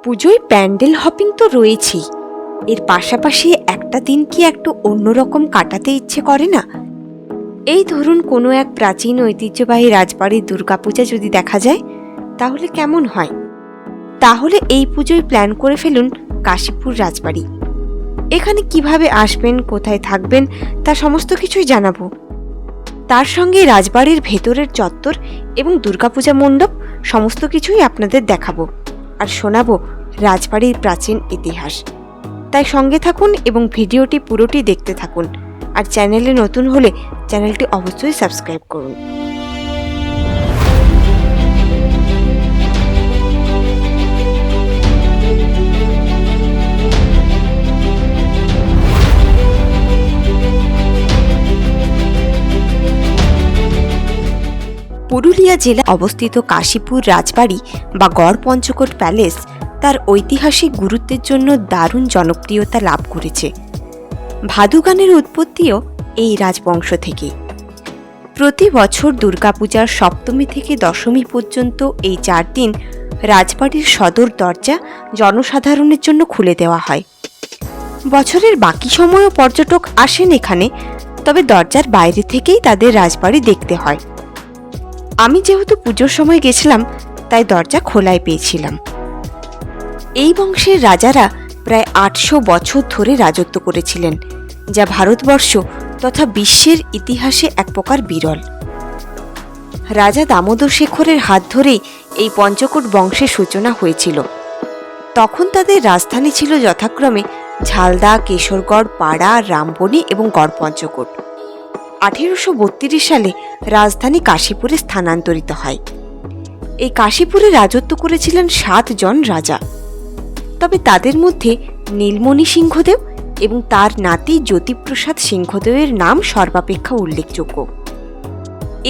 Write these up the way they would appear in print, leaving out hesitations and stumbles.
পুজোয় প্যান্ডেল হপিং তো রয়েছেই, এর পাশাপাশি একটা দিন কি একটু অন্যরকম কাটাতে ইচ্ছে করে না? এই ধরুন কোনো এক প্রাচীন ঐতিহ্যবাহী রাজবাড়ির দুর্গাপূজা যদি দেখা যায় তাহলে কেমন হয়? তাহলে এই পুজোয় প্ল্যান করে ফেলুন কাশীপুর রাজবাড়ি। এখানে কিভাবে আসবেন, কোথায় থাকবেন তা সমস্ত কিছুই জানাবো। তার সঙ্গে রাজবাড়ির ভেতরের চত্বর এবং দুর্গাপূজা মণ্ডপ সমস্ত কিছুই আপনাদের দেখাবো আর শোনাবো রাজবাড়ির প্রাচীন ইতিহাস। তাই সঙ্গে থাকুন এবং ভিডিওটি পুরোটি দেখতে থাকুন। আর চ্যানেলে নতুন হলে চ্যানেলটি অবশ্যই সাবস্ক্রাইব করুন। পুরুলিয়া জেলা অবস্থিত কাশীপুর রাজবাড়ি বা গড় পঞ্চকোট প্যালেস তার ঐতিহাসিক গুরুত্বের জন্য দারুণ জনপ্রিয়তা লাভ করেছে। ভাদু গানের উৎপত্তিও এই রাজবংশ থেকে। প্রতি বছর দুর্গাপূজার সপ্তমী থেকে দশমী পর্যন্ত এই 4 দিন রাজবাড়ির সদর দরজা জনসাধারণের জন্য খুলে দেওয়া হয়। বছরের বাকি সময়ও পর্যটক আসেন এখানে, তবে দরজার বাইরে থেকেই তাদের রাজবাড়ি দেখতে হয়। আমি যেহেতু পুজোর সময় গেছিলাম তাই দরজা খোলাই পেয়েছিলাম। এই বংশের রাজারা প্রায় 800 বছর ধরে রাজত্ব করেছিলেন, যা ভারতবর্ষ তথা বিশ্বের ইতিহাসে এক প্রকার বিরল। রাজা দামোদর শেখরের হাত ধরেই এই পঞ্চকোট বংশের সূচনা হয়েছিল। তখন তাদের রাজধানী ছিল যথাক্রমে ঝালদা, কেশরগড়, পাড়া, রামবনি এবং গড় পঞ্চকোট। 1832 সালে রাজধানী কাশীপুরে স্থানান্তরিত হয়। এই কাশীপুরে রাজত্ব করেছিলেন 7 জন রাজা। তবে তাদের মধ্যে নীলমণি সিংহদেব এবং তার নাতি জ্যোতিপ্রসাদ সিংহদেবের নাম সর্বাপেক্ষা উল্লেখযোগ্য।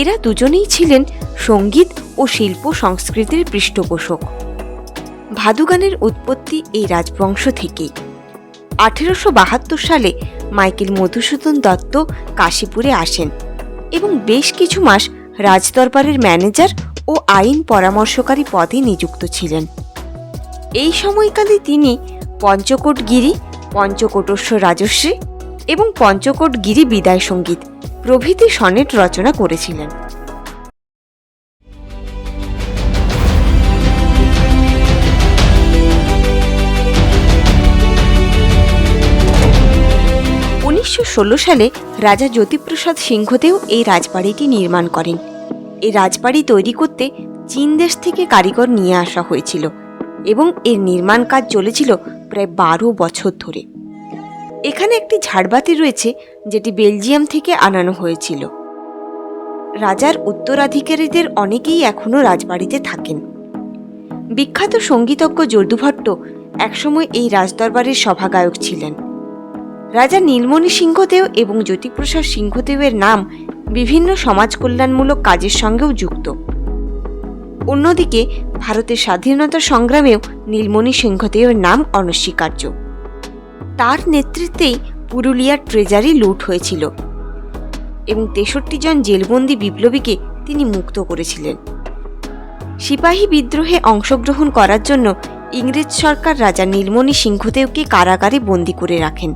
এরা দুজনেই ছিলেন সঙ্গীত ও শিল্প সংস্কৃতির পৃষ্ঠপোষক। ভাদু গানের উৎপত্তি এই রাজবংশ থেকেই। 1872 সালে মাইকেল মধুসূদন দত্ত কাশীপুরে আসেন এবং বেশ কিছু মাস রাজদরবারের ম্যানেজার ও আইন পরামর্শকারী পদে নিযুক্ত ছিলেন। এই সময়কালে তিনি পঞ্চকোট গিরি, পঞ্চকোটস্য রাজশ্রী এবং পঞ্চকোট গিরি বিদায় সঙ্গীত প্রভৃতি সনেট রচনা করেছিলেন। সালে রাজা জ্যোতিপ্রসাদ সিংহদেব এই রাজবাড়িটি নির্মাণ করেন। এই রাজবাড়ি তৈরি করতে চীন দেশ থেকে কারিগর নিয়ে আসা হয়েছিল এবং এর নির্মাণ কাজ চলেছিল প্রায় 12 বছর ধরে। এখানে একটি ঝাড়বাতি রয়েছে যেটি বেলজিয়াম থেকে আনানো হয়েছিল। রাজার উত্তরাধিকারীদের অনেকেই এখনও রাজবাড়িতে থাকেন। বিখ্যাত সঙ্গীতজ্ঞ যদুভট্ট একসময় এই রাজদরবারের সভাগায়ক ছিলেন। রাজা নীলমণি সিংহদেব এবং জ্যোতিপ্রসাদ সিংহদেবের নাম বিভিন্ন সমাজ কল্যাণমূলক কাজের সঙ্গেও যুক্ত। অন্যদিকে ভারতের স্বাধীনতা সংগ্রামেও নীলমণি সিংহদেবের নাম অনস্বীকার্য। তার নেতৃত্বেই পুরুলিয়ার ট্রেজারি লুট হয়েছিল এবং 63 জন জেলবন্দি বিপ্লবীকে তিনি মুক্ত করেছিলেন। সিপাহী বিদ্রোহে অংশগ্রহণ করার জন্য ইংরেজ সরকার রাজা নীলমণি সিংহদেবকে কারাগারে বন্দী করে রাখেন।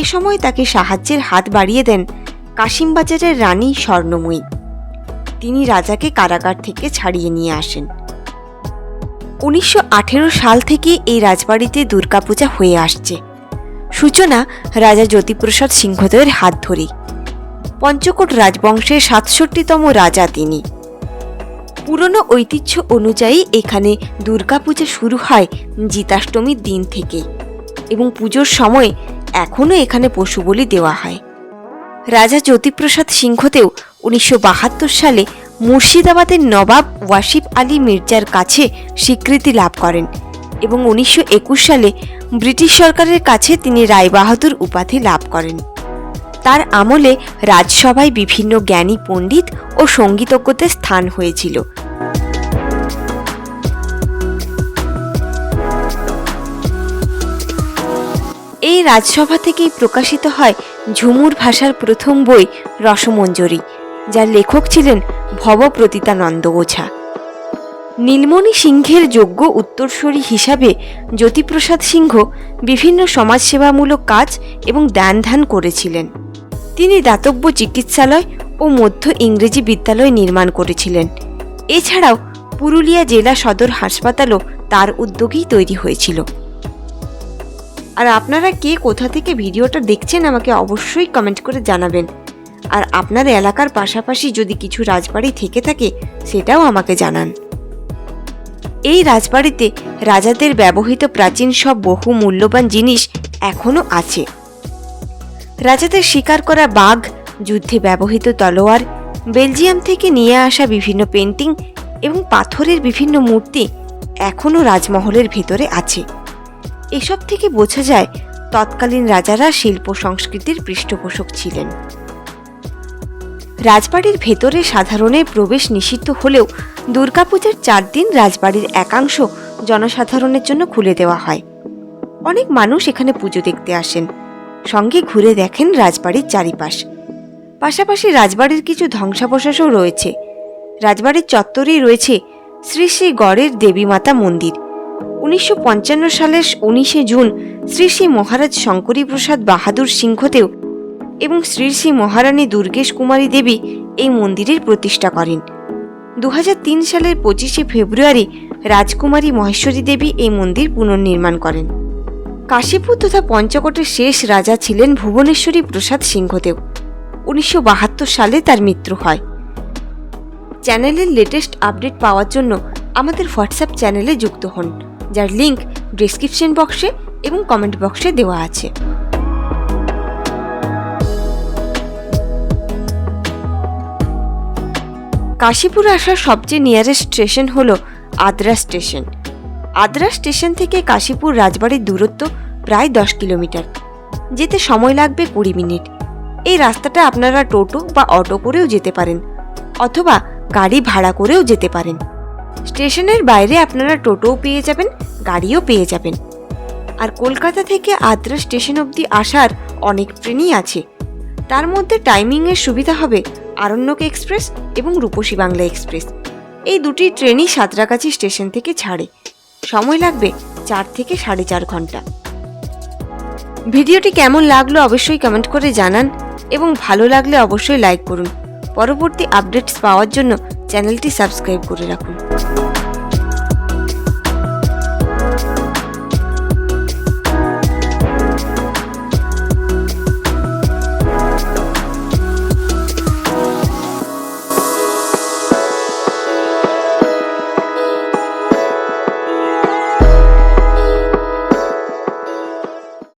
এ সময় তাকে সাহায্যের হাত বাড়িয়ে দেন কাশিমবাজারের রানী স্বর্ণময়ী। তিনি রাজাকে কারাগার থেকে ছাড়িয়ে নিয়ে আসেন। 1918 সাল থেকে এই রাজবাড়িতে দুর্গাপূজা হয়ে আসছে। সূচনা রাজা জ্যোতিপ্রসাদ সিংহদেবের হাত ধরেই। পঞ্চকোট রাজবংশের 67তম রাজা তিনি। পুরনো ঐতিহ্য অনুযায়ী এখানে দুর্গাপূজা শুরু হয় জিতাষ্টমীর দিন থেকেই এবং পুজোর সময় এখনও এখানে পশু বলি দেওয়া হয়। রাজা জ্যোতিপ্রসাদ সিংহদেব 1972 সালে মুর্শিদাবাদের নবাব ওয়াসিফ আলী মির্জার কাছে স্বীকৃতি লাভ করেন এবং 1921 সালে ব্রিটিশ সরকারের কাছে তিনি রায়বাহাদুর উপাধি লাভ করেন। তার আমলে রাজসভায় বিভিন্ন জ্ঞানী পণ্ডিত ও সঙ্গীতজ্ঞদের স্থান হয়েছিল। এই রাজসভা থেকেই প্রকাশিত হয় ঝুমুর ভাষার প্রথম বই রসমঞ্জরি, যার লেখক ছিলেন ভবপ্রতীতানন্দ ওঝা। নীলমণি সিংহের যোগ্য উত্তরসূরি হিসাবে জ্যোতিপ্রসাদ সিংহ বিভিন্ন সমাজসেবামূলক কাজ এবং দান ধ্যান করেছিলেন। তিনি দাতব্য চিকিৎসালয় ও মধ্য ইংরেজি বিদ্যালয় নির্মাণ করেছিলেন। এছাড়াও পুরুলিয়া জেলা সদর হাসপাতালও তার উদ্যোগেই তৈরি হয়েছিল। আর আপনারা কে কোথা থেকে ভিডিওটা দেখছেন আমাকে অবশ্যই কমেন্ট করে জানাবেন। আর আপনার এলাকার পাশাপাশি যদি কিছু রাজবাড়ি থেকে থাকে সেটাও আমাকে জানান। এই রাজবাড়িতে রাজাদের ব্যবহৃত প্রাচীন সব বহু মূল্যবান জিনিস এখনও আছে। রাজাদের শিকার করা বাঘ, যুদ্ধে ব্যবহৃত তলোয়ার, বেলজিয়াম থেকে নিয়ে আসা বিভিন্ন পেন্টিং এবং পাথরের বিভিন্ন মূর্তি এখনও রাজমহলের ভেতরে আছে। এসব থেকে বোঝা যায় তৎকালীন রাজারা শিল্প সংস্কৃতির পৃষ্ঠপোষক ছিলেন। রাজবাড়ির ভেতরে সাধারণের প্রবেশ নিষিদ্ধ হলেও দুর্গাপূজার 4 দিন রাজবাড়ির একাংশ জনসাধারণের জন্য খুলে দেওয়া হয়। অনেক মানুষ এখানে পুজো দেখতে আসেন, সঙ্গে ঘুরে দেখেন রাজবাড়ির চারিপাশ। পাশাপাশি রাজবাড়ির কিছু ধ্বংসাবশেষও রয়েছে। রাজবাড়ির চত্বরেই রয়েছে শ্রী শ্রী গড়ের দেবীমাতা মন্দির। 1955 সালের 19শে জুন শ্রী শ্রী মহারাজ শঙ্করী প্রসাদ বাহাদুর সিংহদেও এবং শ্রী শ্রী মহারানী দুর্গেশ কুমারী দেবী এই মন্দিরের প্রতিষ্ঠা করেন। 2003 সালের 25শে ফেব্রুয়ারি রাজকুমারী মহেশ্বরী দেবী এই মন্দির পুনর্নির্মাণ করেন। কাশীপুর তথা পঞ্চকোটের শেষ রাজা ছিলেন ভুবনেশ্বরী প্রসাদ সিংহদেও। 1972 সালে তার মৃত্যু হয়। চ্যানেলের লেটেস্ট আপডেট পাওয়ার জন্য আমাদের হোয়াটসঅ্যাপ চ্যানেলে যুক্ত হন, যার লিংক ডেসক্রিপশন বক্সে এবং কমেন্ট বক্সে দেওয়া আছে। কাশীপুর আসার সবচেয়ে নিয়ারেস্ট স্টেশন হল আদ্রা স্টেশন। আদ্রা স্টেশন থেকে কাশীপুর রাজবাড়ির দূরত্ব প্রায় 10 কিলোমিটার। যেতে সময় লাগবে 20 মিনিট। এই রাস্তাটা আপনারা টোটো বা অটো করেও যেতে পারেন, অথবা গাড়ি ভাড়া করেও যেতে পারেন। স্টেশনের বাইরে আপনারা টোটোও পেয়ে যাবেন, গাড়িও পেয়ে যাবেন। আর কলকাতা থেকে আদ্রা স্টেশন অবধি আসার অনেক ট্রেনই আছে। তার মধ্যে টাইমিংয়ের সুবিধা হবে আরণ্যক এক্সপ্রেস এবং রূপসী বাংলা এক্সপ্রেস। এই দুটি ট্রেনই সাঁতরাগাছি স্টেশন থেকে ছাড়ে। সময় লাগবে 4 থেকে 4.5 ঘন্টা। ভিডিওটি কেমন লাগলো অবশ্যই কমেন্ট করে জানান এবং ভালো লাগলে অবশ্যই লাইক করুন। পরবর্তী আপডেটস পাওয়ার জন্য চ্যানেলটি সাবস্ক্রাইব করে রাখুন।